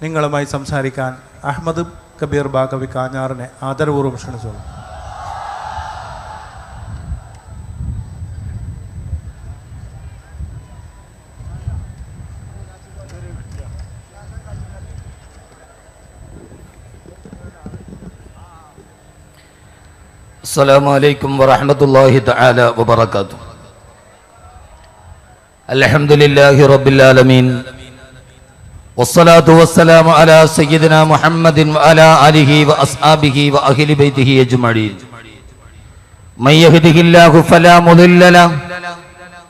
നിങ്ങളുമായി സംസാരിക്കാൻ അഹമ്മദ് കബീർ ബാഗവി കാഞ്ഞാറിനെ ആദരപൂർവ്വം ക്ഷണിച്ചോളൂ. അസ്സലാമു അലൈക്കും വറഹ്മത്തുള്ളാഹി തആല വബറകാതുഹു. അൽഹംദുലില്ലാഹി റബ്ബിൽ ആലമീൻ വസ്സലാത്തു വസ്സലാമു അലാ സയ്യിദിനാ മുഹമ്മദിൻ വഅലാ ആലിഹി വഅസ്ഹാബിഹി വഅഹ്ലി ബൈതിഹി അജ്മഈൻ. മൻ യഹ്ദിഹില്ലാഹു ഫലാ മുളില്ല ലഹു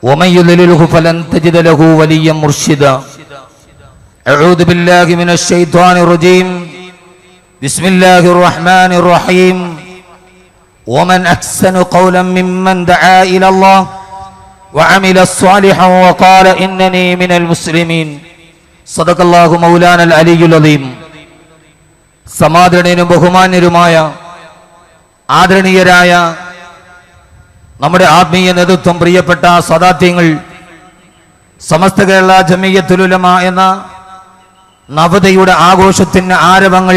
വമൻ യുദ്ലിൽഹു ഫലൻ തജിദ ലഹു വലിയ്യൻ മുർശിദാ. അഊദു ബില്ലാഹി മിനശ് ശൈത്വാനിർ റജീം. ബിസ്മില്ലാഹിർ റഹ്മാനിർ റഹീം. ومن أحسن قولا ممن دعا إلى الله وعمل صالحا وقال إنني من المسلمين. صدق الله مولانا العلي العظيم. സമാദരണീയനും ബഹുമാന്യരുമായ ആദരണീയരായ നമ്മുടെ ആത്മീയ നേതൃത്വം, പ്രിയപ്പെട്ട സദാത്യങ്ങൾ, സമസ്ത കേരള ജമിയത്തുൽ ഉലമ എന്ന നവതയുടെ ആഘോഷത്തിന് ആരവങ്ങൾ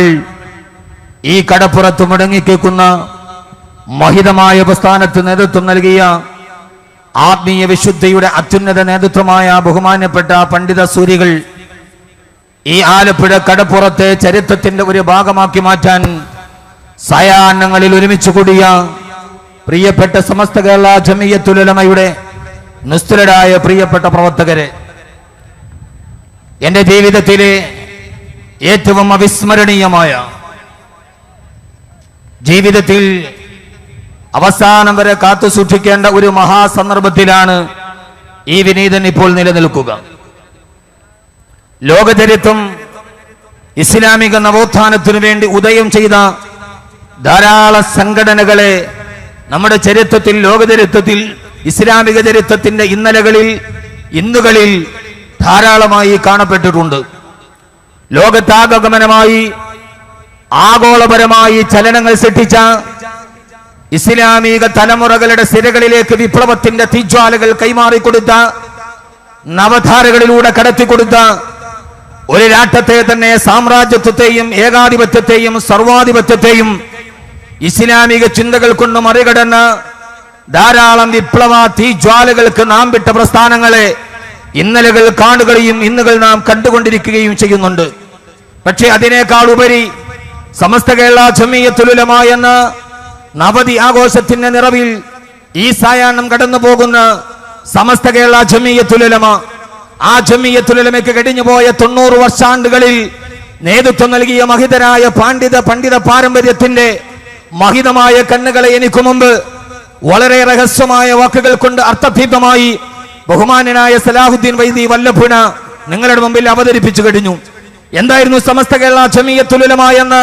ഈ കടപ്പുറത്ത് മുടങ്ങിക്കേക്കുന്ന മഹിതമായ പ്രസ്ഥാനത്ത് നേതൃത്വം നൽകിയ ആത്മീയ വിശുദ്ധിയുടെ അത്യുന്നത നേതൃത്വമായ ബഹുമാന്യപ്പെട്ട പണ്ഡിത സൂരികൾ, ഈ ആലപ്പുഴ കടപ്പുറത്തെ ചരിത്രത്തിന്റെ ഒരു ഭാഗമാക്കി മാറ്റാൻ സായാഹ്നങ്ങളിൽ ഒരുമിച്ച് കൂടിയ പ്രിയപ്പെട്ട സമസ്ത കേരള ജമിയത്തുൽ ഉലമയുടെ നിസ്തുലരായ പ്രിയപ്പെട്ട പ്രവർത്തകരെ, എന്റെ ജീവിതത്തിലെ ഏറ്റവും അവിസ്മരണീയമായ, ജീവിതത്തിൽ അവസാനം വരെ കാത്തു സൂക്ഷിക്കേണ്ട ഒരു മഹാസന്ദർഭത്തിലാണ് ഈ വിനീതൻ ഇപ്പോൾ നിലനിൽക്കുക. ലോകചരിത്രം ഇസ്ലാമിക നവോത്ഥാനത്തിനു വേണ്ടി ഉദയം ചെയ്ത ധാരാളം സംഘടനകളെ നമ്മുടെ ചരിത്രത്തിൽ, ലോകചരിത്രത്തിൽ, ഇസ്ലാമിക ചരിത്രത്തിന്റെ ഇന്നുകളിൽ ധാരാളമായി കാണപ്പെട്ടിട്ടുണ്ട്. ലോകത്താകമനമായി ആഗോളപരമായി ചലനങ്ങൾ സൃഷ്ടിച്ച, ഇസ്ലാമിക തലമുറകളുടെ സിരകളിലേക്ക് വിപ്ലവത്തിന്റെ തീജ്വാലകൾ കൈമാറിക്കൊടുത്ത, നവധാരകളിലൂടെ കടത്തിക്കൊടുത്ത ഒരു രാഷ്ട്രത്തെ തന്നെ, സാമ്രാജ്യത്വത്തെയും ഏകാധിപത്യത്തെയും സർവാധിപത്യത്തെയും ഇസ്ലാമിക ചിന്തകൾ കൊണ്ട് മറികടന്ന ധാരാളം വിപ്ലവ തീജ്വാലകൾക്ക് നാം വിട്ട പ്രസ്ഥാനങ്ങളെ ഇന്നലകൾ കാണുകയും ഇന്നുകൾ നാം കണ്ടുകൊണ്ടിരിക്കുകയും ചെയ്യുന്നുണ്ട്. പക്ഷേ അതിനേക്കാൾ ഉപരി സമസ്ത കേരള ജമിയത്തുൽ ഉലമ എന്ന നവതി ആഘോഷത്തിന്റെ നിറവിൽ ഈ സായാഹ്നം കടന്നു പോകുന്ന സമസ്ത കേരള ജമിയത്തുൽ ഉലമ, ആ ജമിയത്തുൽ ഉലമയ്ക്ക് കഴിഞ്ഞുപോയ 90 വർഷാണ്ടുകളിൽ നേതൃത്വം നൽകിയ മഹിതരായ പണ്ഡിത പാരമ്പര്യത്തിന്റെ മഹിതമായ കണ്ണുകളെ എനിക്ക് മുമ്പ് വളരെ രഹസ്യമായ വാക്കുകൾ കൊണ്ട് അർത്ഥദീപ്തമായി ബഹുമാന്യനായ സലാഹുദ്ദീൻ വൈദി വല്ലഭുന നിങ്ങളുടെ മുമ്പിൽ അവതരിപ്പിച്ചു കഴിഞ്ഞു. എന്തായിരുന്നു സമസ്ത കേരള ജമിയത്തുൽ ഉലമ എന്ന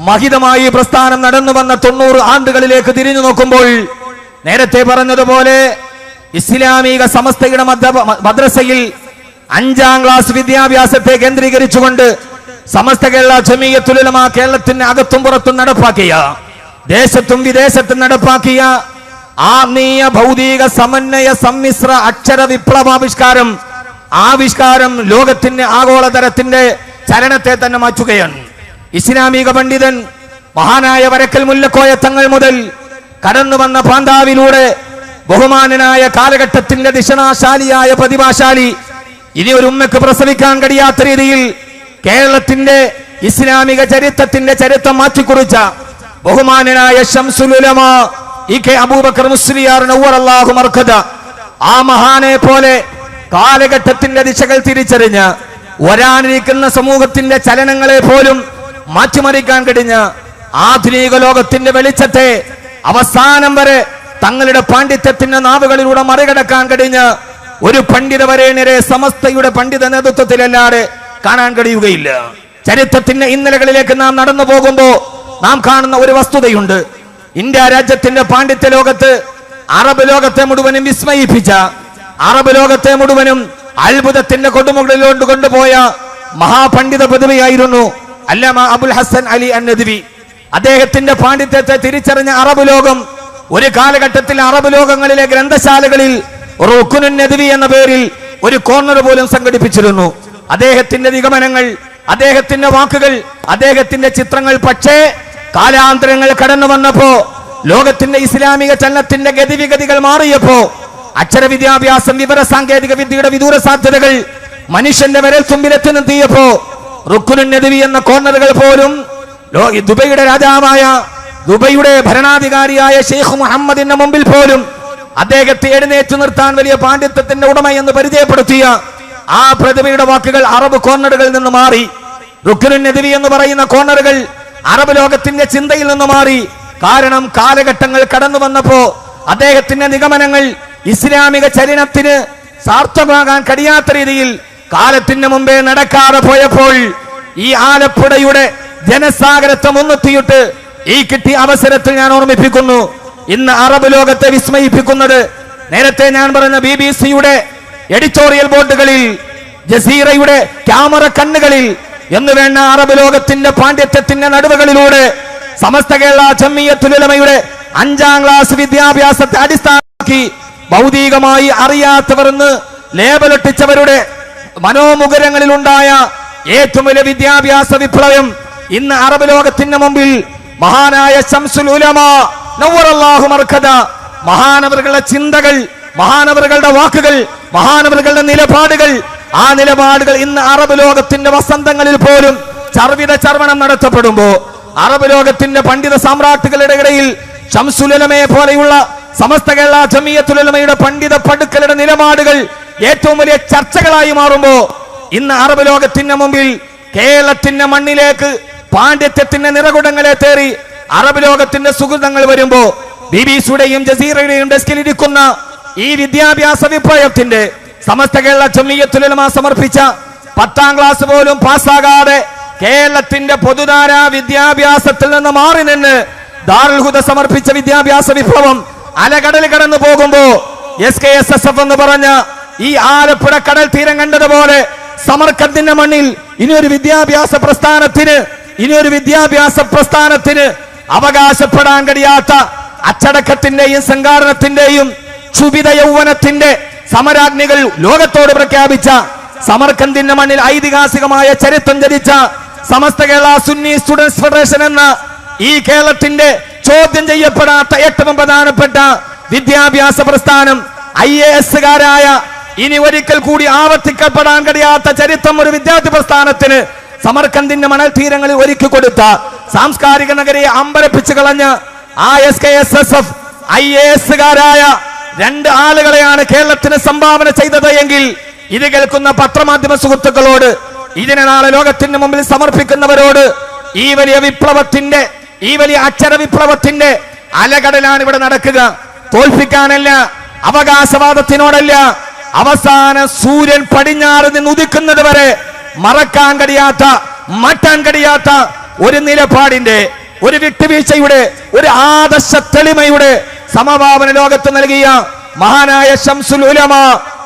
മഹിതമായി പ്രസ്ഥാനം നടന്നു വന്ന 90 ആണ്ടുകളിലേക്ക് തിരിഞ്ഞു നോക്കുമ്പോൾ, നേരത്തെ പറഞ്ഞതുപോലെ ഇസ്ലാമിക സമസ്തയുടെ മദ്രസയിൽ 5ാം ക്ലാസ് വിദ്യാഭ്യാസത്തെ കേന്ദ്രീകരിച്ചുകൊണ്ട് സമസ്ത കേരള ജമിയത്തുൽ ഉലമ കേരളത്തിന് അകത്തും പുറത്തും നടപ്പാക്കിയ, ദേശത്തും വിദേശത്തും നടപ്പാക്കിയ ആത്മീയ ഭൗതിക സമന്വയ സമ്മിശ്ര അക്ഷര ആവിഷ്കാരം ലോകത്തിന്റെ ആഗോളതരത്തിന്റെ ചലനത്തെ തന്നെ മാറ്റുകയാണ്. ഇസ്ലാമിക പണ്ഡിതൻ മഹാനായ വരക്കൽ മുല്ലക്കോയ തങ്ങൾ മുതൽ കടന്നു വന്ന പാന്താവിലൂടെ ബഹുമാനനായ കാലഘട്ടത്തിന്റെ ദിശനാശാലിയായ പ്രതിഭാശാലി, ഇനി ഒരു ഉമ്മക്ക് പ്രസവിക്കാൻ കഴിയാത്ത രീതിയിൽ കേരളത്തിന്റെ ഇസ്ലാമിക ചരിത്രത്തിന്റെ ചരിത്രം മാറ്റിക്കുറിച്ച ബഹുമാനനായ ശംസുൽ ഉലമ ഇ.കെ. അബൂബക്കർ മുസ്ലിയാർ നവ്വറല്ലാഹു മർഖദ, ആ മഹാനെ പോലെ കാലഘട്ടത്തിന്റെ ദിശകൾ തിരിച്ചറിഞ്ഞ് വരാനിരിക്കുന്ന സമൂഹത്തിന്റെ ചലനങ്ങളെ പോലും മാറ്റിമറിക്കാൻ കഴിഞ്ഞ ആധുനിക ലോകത്തിന്റെ വെളിച്ചത്തെ അവസാനം വരെ തങ്ങളുടെ പാണ്ഡിത്യത്തിന്റെ നാവുകളിലൂടെ മറികടക്കാൻ കഴിഞ്ഞ ഒരു പണ്ഡിത വരേണ്യരെ സമസ്തയുടെ പണ്ഡിത നേതൃത്വത്തിലല്ലാതെ കാണാൻ കഴിയുകയില്ല. ചരിത്രത്തിന്റെ ഇന്നലകളിലേക്ക് നാം നടന്നു പോകുമ്പോൾ നാം കാണുന്ന ഒരു വസ്തുതയുണ്ട്. ഇന്ത്യ രാജ്യത്തിന്റെ പാണ്ഡിത്യ ലോകത്ത് അറബ് ലോകത്തെ മുഴുവനും വിസ്മയിപ്പിച്ച, അറബ് ലോകത്തെ മുഴുവനും അത്ഭുതത്തിന്റെ കൊടുമുകളിലോട്ട് കൊണ്ടുപോയ മഹാപണ്ഡിത പ്രതിഭയായിരുന്നു അല്ലാമ അബുൽ ഹസൻ അലി അൻ-നദ്വി. അദ്ദേഹത്തിന്റെ പാണ്ഡിത്യത്തെ തിരിച്ചറിഞ്ഞ അറബ് ലോകം ഒരു കാലഘട്ടത്തിൽ അറബ് ലോകങ്ങളിലെ ഗ്രന്ഥശാലകളിൽ റുക്നുൻ നദ്വി എന്ന പേരിൽ ഒരു കോർണർ പോലും സംഘടിപ്പിച്ചിരുന്നു. അദ്ദേഹത്തിന്റെ നിഗമനങ്ങൾ അദ്ദേഹത്തിന്റെ വാക്കുകൾ, അദ്ദേഹത്തിന്റെ ചിത്രങ്ങൾ. പക്ഷേ കാലാന്തരങ്ങൾ കടന്നു വന്നപ്പോ, ലോകത്തിന്റെ ഇസ്ലാമിക ചലനത്തിന്റെ ഗതിവിഗതികൾ മാറിയപ്പോ, അക്ഷര വിദ്യാഭ്യാസം, വിവര സാങ്കേതിക വിദ്യയുടെ വിദൂര സാധ്യതകൾ മനുഷ്യന്റെ വിരൽ തുമ്പിലെത്തി നിർത്തിയപ്പോ, റുക്കുനുൻ നദവി എന്ന കോർണറുകൾ പോലും ദുബൈയുടെ രാജാവായ, ദുബൈയുടെ ഭരണാധികാരിയായ ഷെയ്ഖ് മുഹമ്മദിന്റെ മുമ്പിൽ പോലും അദ്ദേഹത്തെ എഴുന്നേറ്റ് നിർത്താൻ വലിയ പാണ്ഡിത്യത്തിന്റെ ഉടമയെന്ന് പരിചയപ്പെടുത്തിയ ആ പ്രതിഭയുടെ വാക്കുകൾ അറബ് കോർണറുകളിൽ നിന്ന് മാറി. റുക്കുനുൻ നദവി എന്ന് പറയുന്ന കോർണറുകൾ അറബ് ലോകത്തിന്റെ ചിന്തയിൽ നിന്ന് മാറി. കാരണം കാലഘട്ടങ്ങൾ കടന്നു വന്നപ്പോ അദ്ദേഹത്തിന്റെ നിഗമനങ്ങൾ ഇസ്ലാമിക ചരിത്രത്തിന് സാർത്ഥകമാകാൻ കഴിയാത്ത രീതിയിൽ കാലത്തിന് മുമ്പേ നടക്കാതെ പോയപ്പോൾ, ഈ ആലപ്പുഴയുടെ ജനസാഗരത്തെ മുൻനിർത്തിയിട്ട് ഈ കിട്ടിയ അവസരത്തിൽ ഞാൻ ഓർമ്മിപ്പിക്കുന്നു, ഇന്ന് അറബ് ലോകത്തെ വിസ്മയിപ്പിക്കുന്നത്, നേരത്തെ ഞാൻ പറഞ്ഞ BBC-യുടെ എഡിറ്റോറിയൽ ബോർഡുകളിൽ, ജസീറയുടെ ക്യാമറ കണ്ണുകളിൽ എന്ന് വേണ്ട അറബ് ലോകത്തിന്റെ പാണ്ഡിത്യത്തിന്റെ നടുവുകളിലൂടെ സമസ്ത കേരള ജംഇയ്യത്തുൽ ഉലമയുടെ 5ാം ക്ലാസ് വിദ്യാഭ്യാസത്തെ അടിസ്ഥാനമാക്കി ഭൗതികമായി അറിയാത്തവർ എന്ന് ലേബലൊട്ടിച്ചവരുടെ മനോമുഖരങ്ങളിൽ ഉണ്ടായ ഏറ്റവും വലിയ വിദ്യാഭ്യാസ വിപ്ലവം ഇന്ന് അറബ് ലോകത്തിന്റെ മുമ്പിൽ മഹാനായ ശംസുൽ ഉലമ നവ്വറല്ലാഹു മർക്കദ, മഹാനവറുകളുടെ ചിന്തകൾ, മഹാനവറുകളുടെ വാക്കുകൾ, മഹാനവറുകളുടെ നിലപാടുകൾ, ആ നിലപാടുകൾ ഇന്ന് അറബ് ലോകത്തിന്റെ വസന്തങ്ങളിൽ പോലും ചർവിത ചർവണം നടത്തപ്പെടുമ്പോ, അറബ് ലോകത്തിന്റെ പണ്ഡിത സാമ്രാട്ടുകളുടെ ഇടയിൽ ശംസുൽ ഉലമയെ പോലെയുള്ള സമസ്ത കേരള ജംഇയ്യത്തുൽ ഉലമയുടെ പണ്ഡിത പടുക്കളുടെ നിലപാടുകൾ ഏറ്റവും വലിയ ചർച്ചകളായി മാറുമ്പോ, ഇന്ന് അറബ് ലോകത്തിന്റെ മുമ്പിൽ കേരളത്തിന്റെ മണ്ണിലേക്ക് പാണ്ഡിത്യത്തിന്റെ നിറകുടങ്ങളെ തേറി അറബ് ലോകത്തിന്റെ സുഹൃതങ്ങൾ വരുമ്പോ, BBC-യുടെയും ജസീറയുടെയും ഡെസ്കിൽ ഇരിക്കുന്ന ഈ വിദ്യാഭ്യാസ വിപ്ലവത്തിന്റെ സമസ്ത കേരള ജംഇയ്യത്തുൽ ഉലമ സമർപ്പിച്ച 10ാം ക്ലാസ് പോലും പാസ്സാകാതെ കേരളത്തിന്റെ പൊതുധാരാ വിദ്യാഭ്യാസത്തിൽ നിന്ന് മാറി നിന്ന് ദാറുൽ ഹുദ സമർപ്പിച്ച വിദ്യാഭ്യാസ വിപ്ലവം അലകടൽ കടന്നു പോകുമ്പോ, SKSSF എന്ന് പറഞ്ഞ ഈ ആലപ്പുഴ കടൽ തീരം കണ്ടതുപോലെ സമർക്കത്തിന്റെ മണ്ണിൽ ഇനിയൊരു വിദ്യാഭ്യാസ പ്രസ്ഥാനത്തിന് അവകാശപ്പെടാൻ കഴിയാത്ത അച്ചടക്കത്തിന്റെയും സംഘാടനത്തിന്റെയും ക്ഷുഭിത യൗവനത്തിന്റെ സമരാഗ്നികൾ ലോകത്തോട് പ്രഖ്യാപിച്ച, സമർക്കന്തിന്റെ മണ്ണിൽ ഐതിഹാസികമായ ചരിത്രം ജനിച്ച സമസ്ത കേരള സുന്നി സ്റ്റുഡൻസ് ഫെഡറേഷൻ എന്ന ഈ കേരളത്തിന്റെ ചോദ്യം ചെയ്യപ്പെടാത്ത ഏറ്റവും പ്രധാനപ്പെട്ട വിദ്യാഭ്യാസ പ്രസ്ഥാനം, IAS-കാരായ ഇനി ഒരിക്കൽ കൂടി ആവർത്തിക്കപ്പെടാൻ കഴിയാത്ത ചരിത്രം ഒരു വിദ്യാർത്ഥി പ്രസ്ഥാനത്തിന് സമർക്കന്തിന്റെ മണൽ തീരങ്ങളിൽ ഒരുക്കി കൊടുത്ത, സാംസ്കാരിക നഗരിയെ അമ്പരപ്പിച്ചു കളഞ്ഞ ആ SKSSF IAS-കാരായ 2 ആളുകളെയാണ് കേരളത്തിന് സംഭാവന ചെയ്തത് എങ്കിൽ, ഇത് കേൾക്കുന്ന പത്രമാധ്യമ സുഹൃത്തുക്കളോട്, ഇതിനെ നാളെ ലോകത്തിന് മുമ്പിൽ സമർപ്പിക്കുന്നവരോട്, ഈ വലിയ വിപ്ലവത്തിന്റെ, ഈ വലിയ അക്ഷര വിപ്ലവത്തിന്റെ അലകടലാണ് ഇവിടെ നടക്കുക. തോൽപ്പിക്കാനല്ല, അവകാശവാദത്തിനോടല്ല, അവസാന സൂര്യൻ പടിഞ്ഞാറ് നിന്ന് ഉദിക്കുന്നത് വരെ മറക്കാൻ കഴിയാത്ത, മാറ്റാൻ കഴിയാത്ത ഒരു നിലപാടിന്റെ, ഒരു വിട്ടുവീഴ്ചയുടെ, ഒരു ആദർശ തെളിമയുടെ സമഭാവന ലോകത്ത് നൽകിയ മഹാനായ ശംസുൽ ഉലമ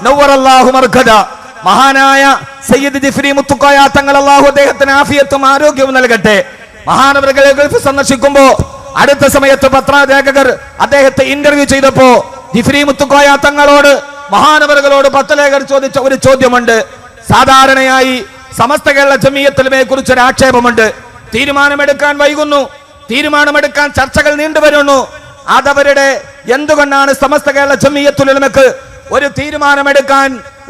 നവ്വറല്ലാഹു മർക്കദ, മഹാനായ സയ്യിദ് ജിഫ്രി മുത്തുക്കോയ തങ്ങൾ, അല്ലാഹു അദ്ദേഹത്തിന് ആഫിയത്തും ആരോഗ്യവും നൽകട്ടെ. മഹാനവറുകളെ ഗൾഫ് സന്ദർശിക്കുമ്പോ അടുത്ത സമയത്ത് പത്രലേഖകർ അദ്ദേഹത്തെ ഇന്റർവ്യൂ ചെയ്തപ്പോ ജിഫ്രി മുത്തുക്കോയ തങ്ങളോട്, മഹാനവറുകളോട് പത്രലേഖകർ ചോദിച്ച ഒരു ചോദ്യമുണ്ട്. സാധാരണയായി സമസ്ത കേരള ജംഇയ്യത്തുൽ ഉലമയെ കുറിച്ച് ഒരു ആക്ഷേപമുണ്ട്. തീരുമാനമെടുക്കാൻ വൈകുന്നു, തീരുമാനമെടുക്കാൻ ചർച്ചകൾ നീണ്ടുവരുന്നു. അതവരുടെ എന്തുകൊണ്ടാണ് സമസ്ത കേരള ജംഇയ്യത്തുൽ ഉലമക്ക് ഒരു തീരുമാനമെടുക്കാൻ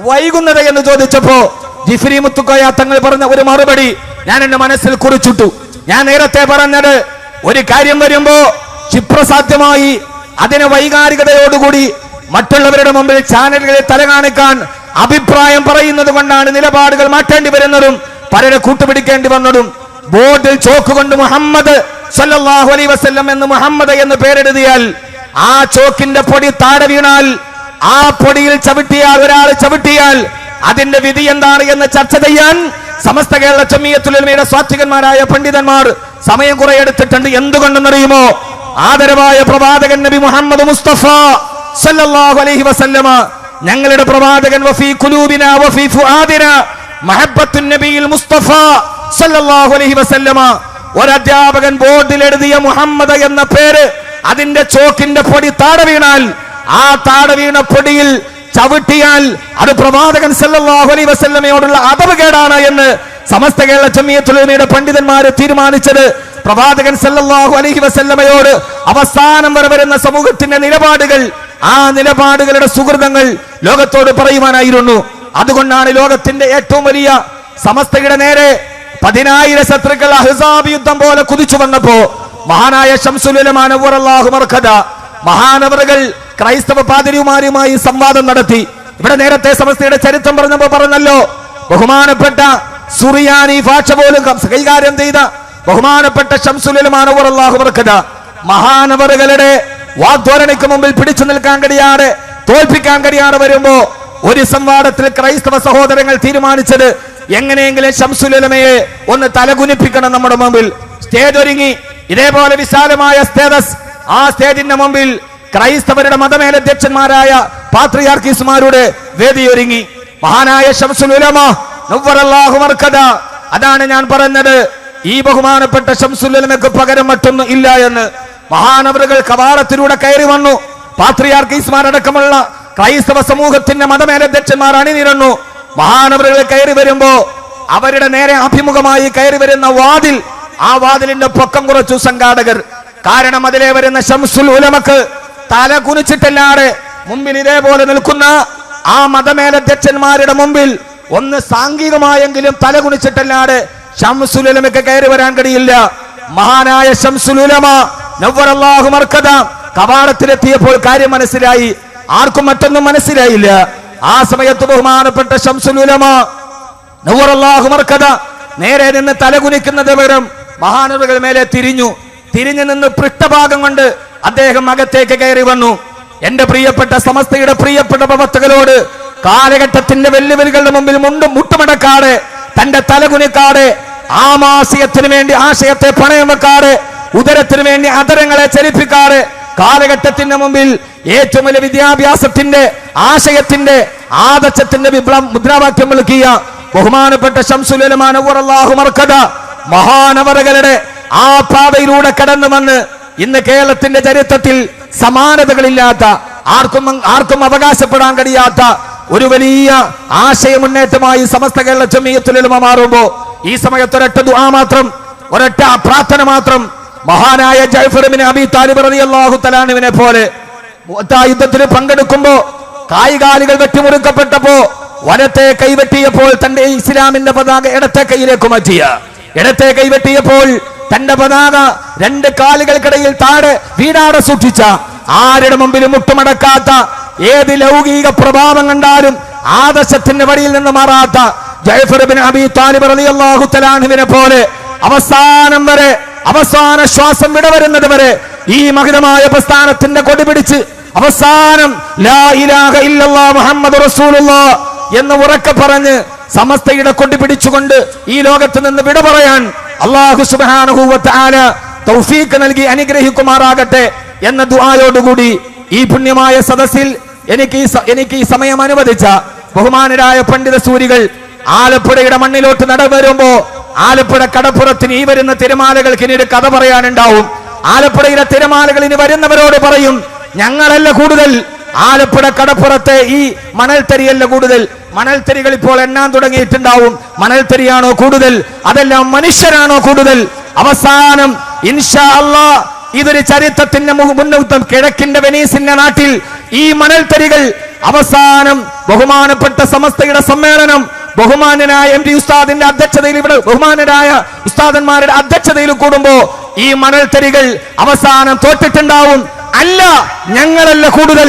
വൈകുന്നത് എന്ന് ചോദിച്ചപ്പോ ജിഫ്രി മുത്തുക്കോയ തങ്ങൾ പറഞ്ഞ ഒരു മറുപടി ഞാൻ എന്റെ മനസ്സിൽ കുറിച്ചിട്ടു. ഞാൻ നേരത്തെ പറഞ്ഞത്, ഒരു കാര്യം വരുമ്പോ ക്ഷിപ്രസാധ്യമായി അതിനെ വൈകാരികതയോടുകൂടി മറ്റുള്ളവരുടെ മുമ്പിൽ ചാനലുകളിൽ തല കാണിക്കാൻ അഭിപ്രായം പറയുന്നത് കൊണ്ടാണ് നിലപാടുകൾ മാറ്റേണ്ടി വരുന്നതും പലരെ കൂട്ടുപിടിക്കേണ്ടി വന്നതും. ബോർഡിൽ ചോക്ക് കൊണ്ട് മുഹമ്മദ് സല്ലല്ലാഹു അലൈഹി വസല്ലം എന്ന് മുഹമ്മദ് എന്ന് പേരെഴുതിയാൽ, ആ ചോക്കിന്റെ പൊടി താഴെ വീണാൽ, ആ പൊടിയിൽ ചവിട്ടിയാൽ, ഒരാൾ ചവിട്ടിയാൽ അതിന്റെ വിധി എന്താണ് എന്ന് ചർച്ച ചെയ്യാൻ സമസ്ത കേരള ജംഇയ്യത്തുൽ ഉലമയുടെ സ്വാത്വികന്മാരായ പണ്ഡിതന്മാർ സമയം കുറെ എടുത്തിട്ടുണ്ട്. എന്തുകൊണ്ടെന്നറിയുമോ? ആദരവായ പ്രവാചകൻ നബി മുഹമ്മദ് മുസ്തഫ സല്ലല്ലാഹു അലൈഹി വസല്ലമ, ഞങ്ങളുടെ പ്രവാചകൻ, വഫീ ഖുലൂബിനാ വഫീ ഫുആദിനാ മഹബ്ബത്തുൻ നബിയിൽ മുസ്തഫ സല്ലല്ലാഹു അലൈഹി വസല്ലമ, ഒരധ്യാപകൻ ബോർഡിൽ എഴുതിയ മുഹമ്മദ് എന്ന പേര്, അതിന്റെ ചോക്കിന്റെ പൊടി താഴെ വീണാൽ, ആ താഴെ വീണ പൊടിയിൽ ചവിട്ടിയാൽ അത് പ്രവാചകൻ സല്ലല്ലാഹു അലൈഹി വസല്ലമയോടുള്ള അദബ് കേടാണ് എന്ന് സമസ്ത കേരള ജംഇയ്യത്തുൽ ഉലമയുടെ പണ്ഡിതന്മാരെ തീരുമാനിച്ചത് പ്രവാചകൻ സല്ലല്ലാഹു അലൈഹി വസല്ലമയോട് അവസാനം വരെ വരുന്ന സമൂഹത്തിന്റെ നിലപാടുകൾ, ആ നിലപാടുകളുടെ സുഹൃതങ്ങൾ ലോകത്തോട് പറയുവാനായിരുന്നു. അതുകൊണ്ടാണ് ലോകത്തിന്റെ ഏറ്റവും വലിയ സമസ്തയുടെ നേരെ 10,000 ശത്രുക്കൾ അഹ്സാബ് യുദ്ധം പോലെ കുതിച്ചു വന്നപ്പോ മഹാനായ ശംസുൽ ഉലമാ നവ്വറല്ലാഹു മർഖദ മഹാനവറുകൾ ക്രൈസ്തവ പാതിരിമാരുമായി സംവാദം നടത്തി. ഇവിടെ നേരത്തെ സമസ്തയുടെ ചരിത്രം പറഞ്ഞല്ലോ, ബഹുമാനപ്പെട്ട സുറിയാനി ഭാഷ പോലും കൈകാര്യം ചെയ്ത ബഹുമാനപ്പെട്ട ശംസുൽ ഉലമാ നവ്വറല്ലാഹു മർഖദ മഹാനവറുകളുടെ വാഗ്ദോരണിക്ക് മുമ്പിൽ പിടിച്ചു നിൽക്കാൻ കഴിയാതെ, തോൽപ്പിക്കാൻ കഴിയാതെ വരുമ്പോ ഒരു സംവാദത്തിൽ ക്രൈസ്തവ സഹോദരങ്ങൾ തീരുമാനിച്ചത് എങ്ങനെയെങ്കിലും ശംസുൽ ഉലമയെ ഒന്ന് തലകുനിപ്പിക്കണം. നമ്മുടെ മുമ്പിൽ സ്റ്റേജ് ഒരുങ്ങി, ഇതേപോലെ വിശാലമായ സ്റ്റേജസ്. ആ സ്റ്റേജിന്റെ മുമ്പിൽ ക്രൈസ്തവരുടെ മതമേലധ്യക്ഷന്മാരായ പാത്രിയാർക്കീസുമാരുടെ വേദി ഒരുങ്ങി. മഹാനായ ശംസുൽ ഉലമ നവ്വറല്ലാഹു മർഖദ, അതാണ് ഞാൻ പറഞ്ഞത്, ഈ ബഹുമാനപ്പെട്ട ശംസുൽ ഉലമയ്ക്ക് പകരം മറ്റൊന്നും ഇല്ല എന്ന്. മഹാനവറുകൾ കവാടത്തിലൂടെ കയറി വന്നു. പാത്രിയാർക്കീസുമാരടക്കമുള്ള ക്രൈസ്തവ സമൂഹത്തിന്റെ മതമേലധ്യക്ഷന്മാർ അണിനിരന്നു. മഹാനവറുകൾ കയറി വരുമ്പോ അവരുടെ നേരെ അഭിമുഖമായി കയറി വരുന്ന വാതിൽ, ആ വാതിലിന്റെ പൊക്കം കുറച്ചു സംഘാടകർ. കാരണം അതിലെ വരുന്ന ശംസുൽ ഉലമക്ക് തല കുനിച്ചിട്ടല്ലാതെ മുമ്പിൽ ഇതേപോലെ നിൽക്കുന്ന ആ മതമേലധ്യക്ഷന്മാരുടെ മുമ്പിൽ ഒന്ന് സാംഘികമായെങ്കിലും തല കുനിച്ചിട്ടല്ലാതെ ശംസുൽ ഉലമയ്ക്ക് കയറി വരാൻ കഴിയില്ല. മഹാനായ ശംസുൽ ഉലമ നവ്വറല്ലാഹു മർഖദ കവാടത്തിലെത്തിയപ്പോൾ കാര്യം മനസ്സിലായി. ആർക്കും മറ്റൊന്നും മനസ്സിലായില്ല. ആ സമയത്ത് ബഹുമാനപ്പെട്ട ശംസുൽ ഉലമ നവ്വറല്ലാഹു മർഖദ നേരെ നിന്ന് തലകുനിക്കുന്നത് പകരം മഹാനവറുകൾ മേലെ തിരിഞ്ഞു നിന്ന് പൃഷ്ഠഭാഗം കൊണ്ട് അദ്ദേഹം അകത്തേക്ക് കയറി വന്നു. എന്റെ പ്രിയപ്പെട്ട സമസ്തയുടെ പ്രിയപ്പെട്ട പ്രവർത്തകരോട് കാലഘട്ടത്തിന്റെ വെല്ലുവിളികളുടെ മുമ്പിൽ മുട്ടുമടക്കാതെ, തന്റെ തലകുനിക്കാതെ, ആമാശയത്തിന് വേണ്ടി ആശയത്തെ പണയം വെക്കാതെ, ഉദരത്തിന് വേണ്ടി അധരങ്ങളെ ചലിപ്പിക്കാതെ, കാലഘട്ടത്തിന്റെ മുമ്പിൽ ഏറ്റവും വലിയ വിദ്യാഭ്യാസത്തിന്റെ, ആശയത്തിന്റെ, ആദർശത്തിന്റെ മുദ്രാവാക്യം വിളിക്കിയ ബഹുമാനപ്പെട്ട ശംസുൽ ഉലമാ നവ്വറല്ലാഹു മർഖദ മഹാനവറുകളുടെ ആ പാതയിലൂടെ കടന്നു വന്ന് ഇന്ന് കേരളത്തിന്റെ ചരിത്രത്തിൽ സമാനതകളില്ലാത്ത, ആർക്കും അവകാശപ്പെടാൻ കഴിയാത്ത ഒരു വലിയ ആശയ മുന്നേറ്റമായി സമസ്ത കേരള ജംഇയ്യത്തുൽ ഉലമ മാറുമ്പോ ഈ സമയത്ത് ഒരൊറ്റ ദുആ മാത്രം, ഒരൊറ്റ പ്രാർത്ഥന മാത്രം. മഹാനായ ജഅഫർ ഇബ്നു അബീ താലിബ് റളിയല്ലാഹു തആല അൻഹുവിനെ പോലെ യുദ്ധത്തിൽ പങ്കെടുക്കുമ്പോ കാലുകൾ വെട്ടിമുറിക്കപ്പെട്ടപ്പോ വലത്തെ കൈവെട്ടിയപ്പോൾ തന്റെ ഇസ്ലാമിന്റെ പതാക ഇടത്തെ കൈയിലേക്ക് മാറ്റിയ, ഇടത്തെ കൈവെട്ടിയപ്പോൾ തന്റെ പതാക 2 കാലുകൾക്കിടയിൽ താഴെ വീടാടെ സൂക്ഷിച്ച, ആരുടെ മുമ്പിലും മുട്ടുമടക്കാത്ത, ഏത് ലൗകിക പ്രഭാവം കണ്ടാലും ആദർശത്തിന്റെ വഴിയിൽ നിന്ന് മാറാത്ത ജഅഫർ ഇബ്നു അബീ താലിബ് റളിയല്ലാഹു തആല അൻഹുവിനെ പോലെ അവസാനം വരെ, അവസാന ശ്വാസം വിടവരുന്നത് വരെ ഈ മഹിതമായ പ്രസ്ഥാനത്തിന്റെ കൊടി പിടിച്ച് അവസാനം ലാ ഇലാഹ ഇല്ലല്ലാഹ് മുഹമ്മദുർ റസൂലുള്ളാഹ് എന്ന് ഉറക്കെ പറഞ്ഞ് സമസ്തയുടെ കൊടി പിടിച്ചുകൊണ്ട് ഈ ലോകത്ത് നിന്ന് വിട പറയാൻ അല്ലാഹു സുബ്ഹാനഹു വ തആല തൗഫീഖ് നൽകി അനുഗ്രഹിക്കുമാറാകട്ടെ എന്ന ദുആയോടുകൂടി ഈ പുണ്യമായ സദസ്സിൽ എനിക്ക് ഈ സമയം അനുവദിച്ച ബഹുമാനരായ പണ്ഡിത സൂരികൾ ആലപ്പുഴയുടെ മണ്ണിലോട്ട് നടവരുമ്പോ ആലപ്പുഴ കടപ്പുറത്തിന് ഈ വരുന്ന തിരമാലകൾക്ക് ഇനി ഒരു കഥ പറയാനുണ്ടാവും. ആലപ്പുഴയിലെ തിരമാലകൾ ഇനി വരുന്നവരോട് പറയും, ഞങ്ങളല്ല കൂടുതൽ, ആലപ്പുഴ കടപ്പുറത്തെ ഈ മണൽത്തരിയല്ല കൂടുതൽ. മണൽത്തരികൾ ഇപ്പോൾ എണ്ണാൻ തുടങ്ങിയിട്ടുണ്ടാവും. മണൽത്തരിയാണോ കൂടുതൽ, അതെല്ലാം മനുഷ്യരാണോ കൂടുതൽ? അവസാനം ഇൻഷാ അല്ലാഹ് ഇതൊരു ചരിത്രത്തിന്റെ മുന്നോട്ടം. കിഴക്കിന്റെ വെനീസിന്റെ നാട്ടിൽ ഈ മണൽത്തരികൾ അവസാനം ബഹുമാനപ്പെട്ട സമസ്തയുടെ സമ്മേളനം ബഹുമാനനായ എം ടി ഉസ്താദിന്റെ അധ്യക്ഷതയിൽ, ഇവിടെ ബഹുമാനരായ ഉസ്താദന്മാരുടെ അധ്യക്ഷതയിൽ കൂടുമ്പോ ഈ മണൽത്തരികൾ അവസാനം തോറ്റിട്ടുണ്ടാവും. അല്ല, ഞങ്ങളല്ല കൂടുതൽ,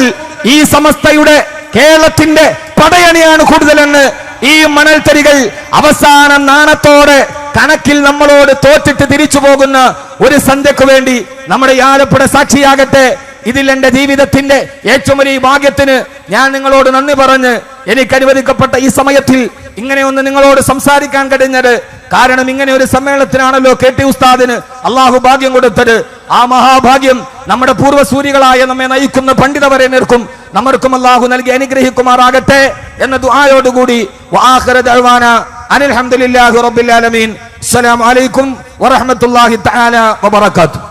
ഈ സമസ്തയുടെ കേരളത്തിന്റെ പടയണിയാണ് കൂടുതലെന്ന് ഈ മണൽത്തരികൾ അവസാനം നാണത്തോടെ കണക്കിൽ നമ്മളോട് തോറ്റിട്ട് തിരിച്ചു പോകുന്ന ഒരു സന്ധ്യക്ക് വേണ്ടി നമ്മുടെ ആലപ്പുഴ സാക്ഷിയാകട്ടെ. ഇതിൽ എന്റെ ജീവിതത്തിന്റെ ഏറ്റവും വലിയ ഭാഗ്യത്തിന് ഞാൻ നിങ്ങളോട് നന്ദി പറഞ്ഞ് എനിക്ക് അനുവദിക്കപ്പെട്ട ഈ സമയത്തിൽ ഇങ്ങനെയൊന്ന് നിങ്ങളോട് സംസാരിക്കാൻ കഴിഞ്ഞത് കാരണം ഇങ്ങനെ ഒരു സമ്മേളനത്തിനാണല്ലോ കെ ടി ഉസ്താദിന് അള്ളാഹു ഭാഗ്യം കൊടുത്തത്. ആ മഹാഭാഗ്യം നമ്മുടെ പൂർവ്വസൂരികളായ നമ്മെ നയിക്കുന്ന പണ്ഡിതവരെ നിൽക്കും നമ്മൾക്കും അള്ളാഹു നൽകി അനുഗ്രഹിക്കുമാറാകട്ടെ എന്ന ദുആയോടുകൂടി വആഖിറു ദഅ്വാനാ അനിൽ ഹംദുലില്ലാഹി റബ്ബിൽ ആലമീൻ. അസ്സലാമു അലൈക്കും വറഹ്മത്തുള്ളാഹി തആല വബറകാതുഹു.